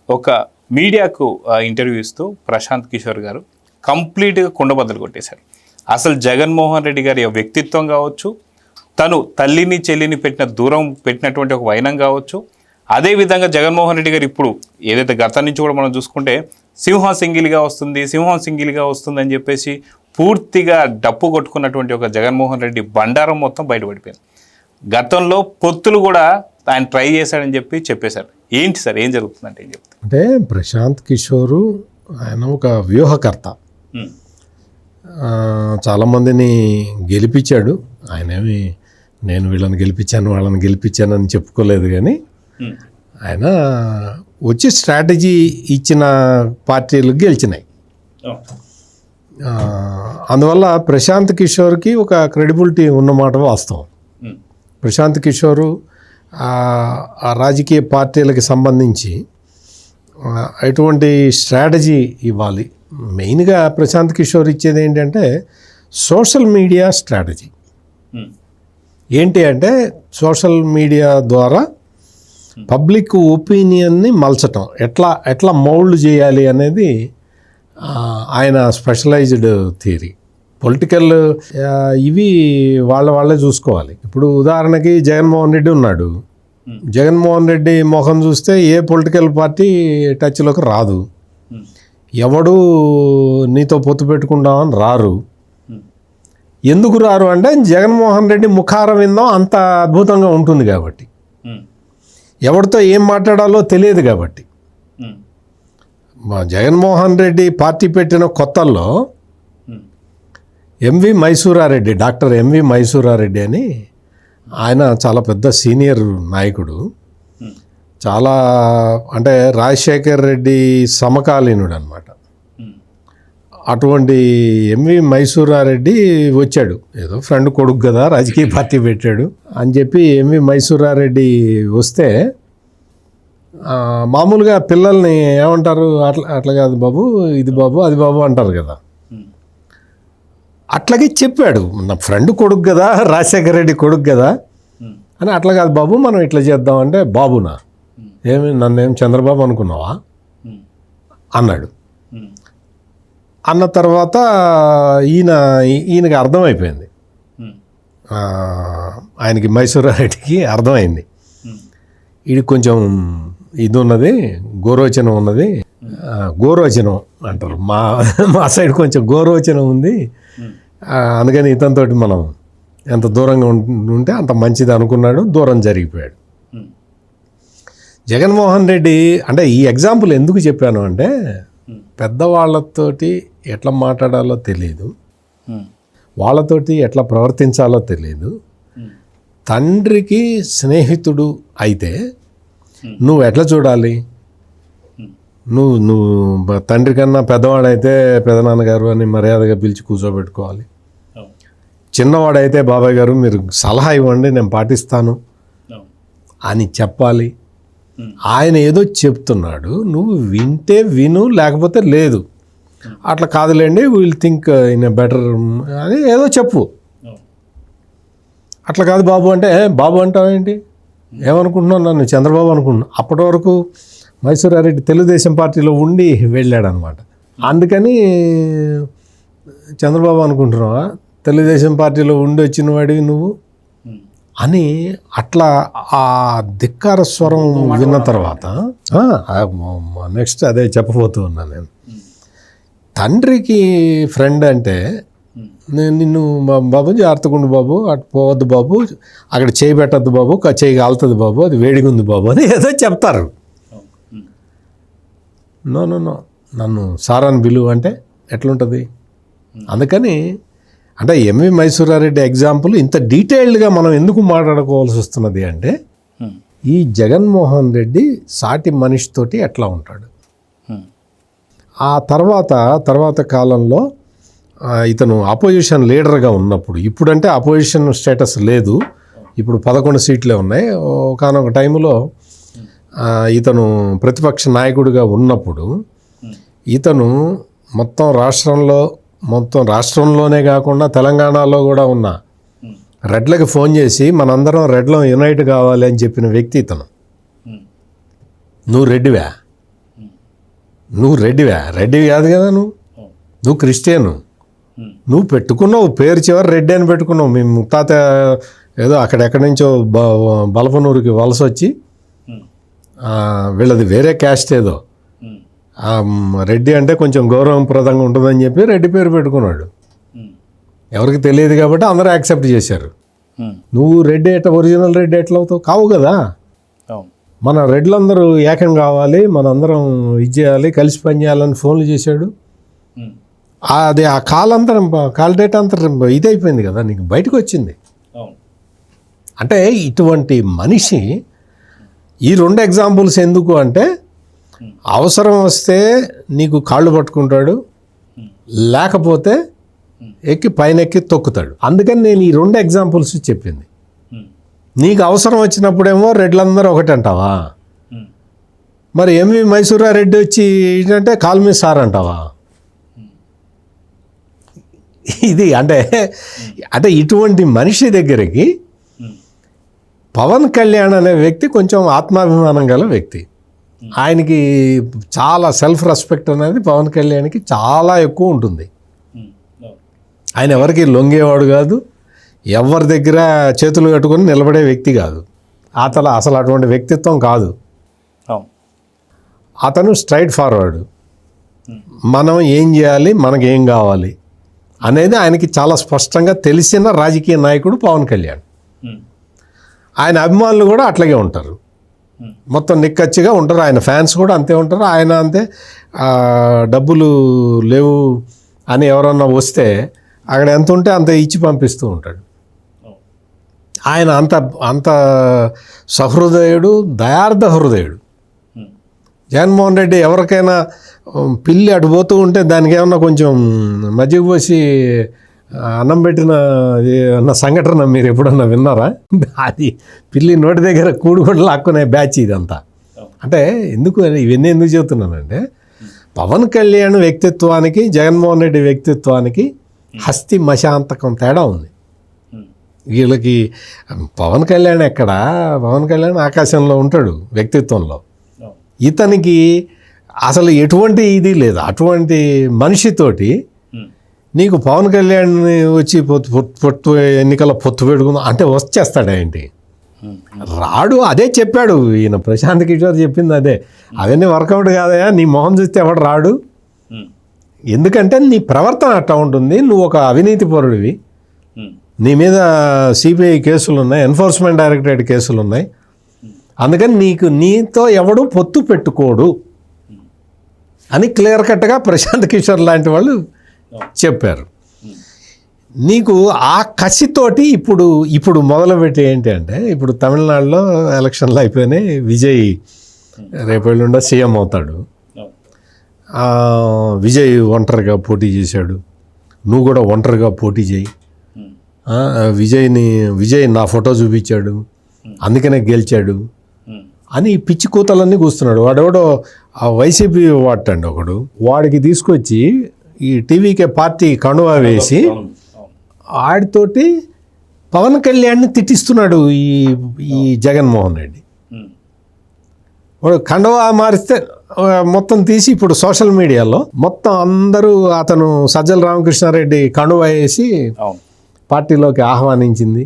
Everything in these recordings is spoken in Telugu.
ఒక మీడియాకు ఇంటర్వ్యూ ఇస్తూ ప్రశాంత్ కిషోర్ గారు కంప్లీట్గా కుండబద్దలు కొట్టేశారు. అసలు జగన్మోహన్ రెడ్డి గారి వ్యక్తిత్వం కావచ్చు, తను తల్లిని చెల్లిని పెట్టినటువంటి ఒక వైనం కావచ్చు, అదేవిధంగా జగన్మోహన్ రెడ్డి గారు ఇప్పుడు ఏదైతే గతం నుంచి కూడా మనం చూసుకుంటే సింహం సింగిల్గా వస్తుంది అని చెప్పేసి పూర్తిగా డప్పు కొట్టుకున్నటువంటి ఒక జగన్మోహన్ రెడ్డి బండారం మొత్తం బయటపడిపోయింది. గతంలో పొత్తులు కూడా ఆయన ట్రై చేశాడని చెప్పేశారు. ఏంటి సార్, ఏం జరుగుతుందంటే ఏం చెప్తారు? అంటే ప్రశాంత్ కిషోరు ఆయన ఒక వ్యూహకర్త. చాలామందిని గెలిపించాడు. ఆయనేమి నేను వీళ్ళని గెలిపించాను వాళ్ళని గెలిపించానని చెప్పుకోలేదు, కానీ ఆయన వచ్చి స్ట్రాటజీ ఇచ్చిన పార్టీలు గెలిచినాయి. అందువల్ల ప్రశాంత్ కిషోర్కి ఒక క్రెడిబిలిటీ ఉన్నమాట వాస్తవం. ప్రశాంత్ కిషోరు ఆ రాజకీయ పార్టీలకి సంబంధించి ఎటువంటి స్ట్రాటజీ ఇవ్వాలి. మెయిన్గా ప్రశాంత్ కిషోర్ ఇచ్చేది ఏంటంటే సోషల్ మీడియా స్ట్రాటజీ. ఏంటి అంటే సోషల్ మీడియా ద్వారా పబ్లిక్ ఒపీనియన్ని మలచటం, ఎట్లా మౌల్డ్ చేయాలి అనేది ఆయన స్పెషలైజ్డ్ థియరీ. పొలిటికల్ ఇవి వాళ్ళే చూసుకోవాలి. ఇప్పుడు ఉదాహరణకి జగన్మోహన్ రెడ్డి ఉన్నాడు. జగన్మోహన్ రెడ్డి మొహం చూస్తే ఏ పొలిటికల్ పార్టీ టచ్లోకి రాదు. ఎవడు నీతో పొత్తు పెట్టుకుంటామని రారు. ఎందుకు రారు అంటే జగన్మోహన్ రెడ్డి ముఖారం విందాం అంత అద్భుతంగా ఉంటుంది కాబట్టి, ఎవరితో ఏం మాట్లాడాలో తెలియదు కాబట్టి. జగన్మోహన్ రెడ్డి పార్టీ పెట్టిన కొత్తల్లో డాక్టర్ ఎంవి మైసూరారెడ్డి అని ఆయన చాలా పెద్ద సీనియర్ నాయకుడు. చాలా అంటే రాజశేఖర్ రెడ్డి సమకాలీనుడు అనమాట. అటువంటి ఎంవి మైసూరారెడ్డి వచ్చాడు. ఏదో ఫ్రెండ్ కొడుకు కదా రాజకీయ పార్టీ పెట్టాడు అని చెప్పి ఎంవి మైసూరారెడ్డి వస్తే మామూలుగా పిల్లల్ని ఏమంటారు, అట్లా కాదు బాబు, ఇది బాబు, అది బాబు అంటారు కదా. అట్లాగే చెప్పాడు, నా ఫ్రెండ్ కొడుకు కదా, రాజశేఖర రెడ్డి కొడుకు కదా అని. అట్లా కాదు బాబు, మనం ఇట్లా చేద్దాం అంటే, బాబునా ఏమి నన్నేం చంద్రబాబు అనుకున్నావా అన్నాడు. అన్న తర్వాత ఈయనకి అర్థమైపోయింది, ఆయనకి మైసూరారెడ్డికి అర్థమైంది, వీడికి కొంచెం ఇది ఉన్నది, గోరోచనం ఉన్నది. గోరోచనం అంటారు మా సైడ్, కొంచెం గోరోచనం ఉంది. అందుకని ఇతనితో మనం ఎంత దూరంగా ఉంటే అంత మంచిది అనుకున్నాడు. దూరం జరిగిపోయాడు. జగన్మోహన్ రెడ్డి అంటే ఈ ఎగ్జాంపుల్ ఎందుకు చెప్పాను అంటే, పెద్దవాళ్ళతోటి ఎట్లా మాట్లాడాలో తెలియదు, వాళ్ళతోటి ఎట్లా ప్రవర్తించాలో తెలియదు. తండ్రికి స్నేహితుడు అయితే నువ్వు ఎట్లా చూడాలి? నువ్వు తండ్రి కన్నా పెద్దవాడైతే పెదనాన్నగారు అని మర్యాదగా పిలిచి కూర్చోబెట్టుకోవాలి. చిన్నవాడైతే బాబాయ్ గారు మీరు సలహా ఇవ్వండి నేను పాటిస్తాను అని చెప్పాలి. ఆయన ఏదో చెప్తున్నాడు, నువ్వు వింటే విను, లేకపోతే లేదు. అట్లా కాదులేండి, will think in a better అని ఏదో చెప్పు. అట్లా కాదు బాబు అంటే, బాబు అంటావేంటి, ఏమనుకుంటున్నావు, నన్ను చంద్రబాబు అనుకుంటున్నాను. అప్పటి వరకు మైసూరారెడ్డి తెలుగుదేశం పార్టీలో ఉండి వెళ్ళాడనమాట. అందుకని చంద్రబాబు అనుకుంటున్నావా, తెలుగుదేశం పార్టీలో ఉండి వచ్చిన వాడివి నువ్వు అని. అట్లా ఆ ధిక్కార స్వరం విన్న తర్వాత నెక్స్ట్ అదే చెప్పబోతూ ఉన్నాను నేను. తండ్రికి ఫ్రెండ్ అంటే, నిన్ను బాబు జాగ్రత్తగా ఉండు బాబు, అటు పోవద్దు బాబు, అక్కడ చేయి పెట్టద్దు బాబు, చేయి కాలుతుంది బాబు, అది వేడిగా ఉంది బాబు అని ఏదో చెప్తారు. నో నన్ను సారాన్ని బిలువ అంటే ఎట్లుంటుంది? అందుకని అంటే ఎంవి మైసూరారెడ్డి ఎగ్జాంపుల్ ఇంత డీటెయిల్డ్గా మనం ఎందుకు మాట్లాడుకోవాల్సి వస్తున్నది అంటే, ఈ జగన్మోహన్ రెడ్డి సాటి మనిషితోటి ఎట్లా ఉంటాడు. ఆ తర్వాత కాలంలో ఇతను అపోజిషన్ లీడర్గా ఉన్నప్పుడు, ఇప్పుడంటే అపోజిషన్ స్టేటస్ లేదు, ఇప్పుడు 11 సీట్లే ఉన్నాయి. ఒకనొక టైంలో ఇతను ప్రతిపక్ష నాయకుడిగా ఉన్నప్పుడు ఇతను మొత్తం రాష్ట్రంలోనే కాకుండా తెలంగాణలో కూడా ఉన్న రెడ్లకి ఫోన్ చేసి మనందరం రెడ్లం యునైట్ కావాలి అని చెప్పిన వ్యక్తి ఇతను. నువ్వు రెడ్డివా, నువ్వు రెడ్డివి కాదు కదా నువ్వు క్రిస్టియను. నువ్వు పెట్టుకున్నావు పేరు చివరి రెడ్డి అని పెట్టుకున్నావు. మీ ముత్తాత ఏదో అక్కడెక్కడి నుంచో బలపనూరుకి వలస వచ్చి వీళ్ళది వేరే క్యాస్ట్ ఏదో రెడ్డి అంటే కొంచెం గౌరవప్రదంగా ఉంటుందని చెప్పి రెడ్డి పేరు పెట్టుకున్నాడు. ఎవరికి తెలియదు కాబట్టి అందరూ యాక్సెప్ట్ చేశారు. నువ్వు రెడ్డి ఒరిజినల్ రెడ్డి ఎట్లా అవుతావు? కావు కదా. మన రెడ్లందరూ ఏకం కావాలి, మనందరం ఇది చేయాలి, కలిసి పని చేయాలని ఫోన్లు చేశాడు. అది ఆ కాల్ డేటా అంతా ఇదైపోయింది కదా, నీకు బయటకు వచ్చింది. అంటే ఇటువంటి మనిషి ఈ 2 ఎగ్జాంపుల్స్ ఎందుకు అంటే అవసరం వస్తే నీకు కాళ్ళు పట్టుకుంటాడు, లేకపోతే పైనెక్కి తొక్కుతాడు. అందుకని నేను ఈ 2 ఎగ్జాంపుల్స్ చెప్పింది. నీకు అవసరం వచ్చినప్పుడేమో రెడ్లందరూ ఒకటి అంటావా, మరి ఎంవి మైసూరారెడ్డి వచ్చి ఏంటంటే కాల్మీ సార్ అంటావా? ఇది అంటే ఇటువంటి మనిషి దగ్గరికి పవన్ కళ్యాణ్ అనే వ్యక్తి కొంచెం ఆత్మాభిమానం గల వ్యక్తి. ఆయనకి చాలా సెల్ఫ్ రెస్పెక్ట్ అనేది పవన్ కళ్యాణ్కి చాలా ఎక్కువ ఉంటుంది. ఆయన ఎవరికి లొంగేవాడు కాదు, ఎవరి దగ్గర చేతులు కట్టుకొని నిలబడే వ్యక్తి కాదు. అసలు అటువంటి వ్యక్తిత్వం కాదు. అతను స్ట్రైట్ ఫార్వర్డ్. మనం ఏం చేయాలి, మనకి ఏం కావాలి అనేది ఆయనకి చాలా స్పష్టంగా తెలిసిన రాజకీయ నాయకుడు పవన్ కళ్యాణ్. ఆయన అభిమానులు కూడా అట్లాగే ఉంటారు, మొత్తం నిక్కచ్చిగా ఉంటారు. ఆయన ఫ్యాన్స్ కూడా అంతే ఉంటారు. ఆయన అంతే డబ్బులు లేవు అని ఎవరన్నా వస్తే అక్కడ ఎంత ఉంటే అంత ఇచ్చి పంపిస్తూ ఉంటాడు. ఆయన అంత సహృదయుడు, దయార్థ హృదయుడు. జగన్మోహన్ రెడ్డి ఎవరికైనా పిల్లి అటు పోతూ ఉంటే దానికి ఏమన్నా కొంచెం మజ్జిగ పోసి అన్నం పెట్టిన అన్న సంఘటన మీరు ఎప్పుడన్నా విన్నారా? అది పిల్లి నోటి దగ్గర కూడుకొని లాక్కునే బ్యాచ్ ఇదంతా. అంటే ఇవన్నీ ఎందుకు చెబుతున్నానంటే పవన్ కళ్యాణ్ వ్యక్తిత్వానికి జగన్మోహన్ రెడ్డి వ్యక్తిత్వానికి హస్తి మశాంతకం తేడా ఉంది. వీళ్ళకి పవన్ కళ్యాణ్ పవన్ కళ్యాణ్ ఆకాశంలో ఉంటాడు వ్యక్తిత్వంలో. ఇతనికి అసలు ఎటువంటి ఇది లేదు. అటువంటి మనిషితోటి నీకు పవన్ కళ్యాణ్ వచ్చి పొత్తు ఎన్నికల పొత్తు పెట్టుకుందాం అంటే వచ్చేస్తాడా ఏంటి? రాడు. అదే చెప్పాడు ఈయన ప్రశాంత్ కిషోర్ చెప్పింది అదే. అవన్నీ వర్కౌట్ కాదయా, నీ మొహం చూస్తే ఎవడు రాడు. ఎందుకంటే నీ ప్రవర్తన అట్టా ఉంటుంది. నువ్వు ఒక అవినీతి పరుడివి, నీ మీద సిబిఐ కేసులు ఉన్నాయి, ఎన్ఫోర్స్మెంట్ డైరెక్టరేట్ కేసులు ఉన్నాయి. అందుకని నీతో ఎవడు పొత్తు పెట్టుకోడు అని క్లియర్ కట్గా ప్రశాంత్ కిషోర్ లాంటి వాళ్ళు చెప్పారు. నీకు ఆ కసితోటి ఇప్పుడు మొదలుపెట్టి ఏంటి అంటే, ఇప్పుడు తమిళనాడులో ఎలక్షన్లు అయిపోయినాయి. విజయ్ రేపు ఎల్లుండా సీఎం అవుతాడు. విజయ్ ఒంటరిగా పోటీ చేశాడు, నువ్వు కూడా ఒంటరిగా పోటీ చేయి. విజయ్ నా ఫోటో చూపించాడు, అందుకనే గెలిచాడు అని పిచ్చి కూతలన్నీ కూస్తున్నాడు. వాడెవడో వైసీపీ వాటండి ఒకడు, వాడికి తీసుకొచ్చి ఈ టీవీకే పార్టీ కండువా వేసి ఆడితోటి పవన్ కళ్యాణ్ని తిట్టిస్తున్నాడు ఈ జగన్మోహన్ రెడ్డి. వాడు కండువా మారిస్తే మొత్తం తీసి ఇప్పుడు సోషల్ మీడియాలో మొత్తం అందరూ అతను సజ్జల రామకృష్ణారెడ్డి కండువా వేసి పార్టీలోకి ఆహ్వానించింది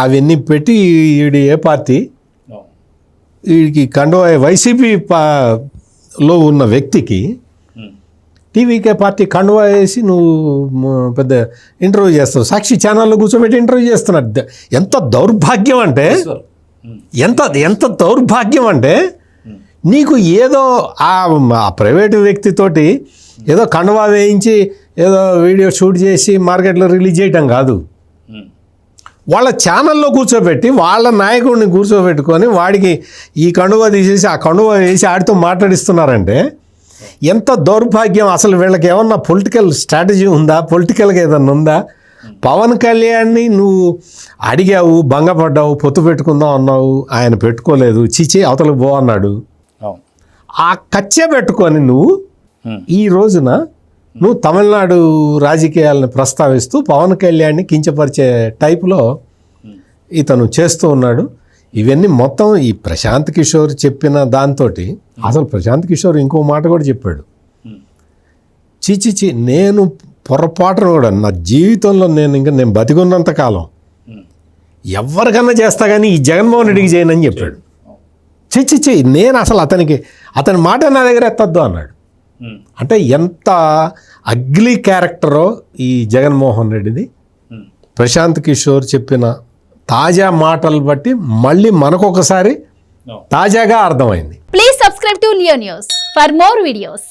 అవన్నీ పెట్టి ఈడి ఏ పార్టీ వీడికి కండువా వైసీపీలో ఉన్న వ్యక్తికి టీవీకే పార్టీ కండువా వేసి నువ్వు పెద్ద ఇంటర్వ్యూ చేస్తావు. సాక్షి ఛానల్లో కూర్చోబెట్టి ఇంటర్వ్యూ చేస్తున్నాడు. ఎంత దౌర్భాగ్యం అంటే ఎంత దౌర్భాగ్యం అంటే నీకు ఏదో ఆ ప్రైవేటు వ్యక్తితోటి ఏదో కండువా వేయించి ఏదో వీడియో షూట్ చేసి మార్కెట్లో రిలీజ్ చేయటం కాదు. వాళ్ళ ఛానల్లో కూర్చోబెట్టి వాళ్ళ నాయకుడిని కూర్చోబెట్టుకొని వాడికి ఈ కండువా తీసేసి ఆ కండువా వేసి ఆడితో మాట్లాడిస్తున్నారంటే ఎంత దౌర్భాగ్యం. అసలు వీళ్ళకి ఏమన్నా పొలిటికల్ స్ట్రాటజీ ఉందా? పొలిటికల్గా ఏదన్నా ఉందా? పవన్ కళ్యాణ్ని నువ్వు అడిగావు, భంగపడ్డావు, పొత్తు పెట్టుకుందాం అన్నావు, ఆయన పెట్టుకోలేదు, చిచి అవతలకు పో అన్నాడు. ఆ కచ్చే పెట్టుకొని నువ్వు ఈ రోజున నువ్వు తమిళనాడు రాజకీయాలను ప్రస్తావిస్తూ పవన్ కళ్యాణ్ని కించపరిచే టైపులో ఇతను చేస్తూ ఉన్నాడు. ఇవన్నీ మొత్తం ఈ ప్రశాంత్ కిషోర్ చెప్పిన దాంతో అసలు ప్రశాంత్ కిషోర్ ఇంకో మాట కూడా చెప్పాడు. చీచిచి నేను పొరపాటును కూడా నా జీవితంలో నేను బతికున్నంత కాలం ఎవరికన్నా చేస్తా కానీ ఈ జగన్మోహన్ రెడ్డికి చేయనని చెప్పాడు. చిచ్చిచి నేను అసలు అతని మాట నా దగ్గర ఎత్తద్దు అన్నాడు. అంటే ఎంత అగ్లీ క్యారెక్టరో ఈ జగన్మోహన్ రెడ్డిది. ప్రశాంత్ కిషోర్ చెప్పిన తాజా మాటలు బట్టి మళ్ళీ మనకొకసారి తాజాగా అర్థమైంది. Please subscribe to Leo news for more videos.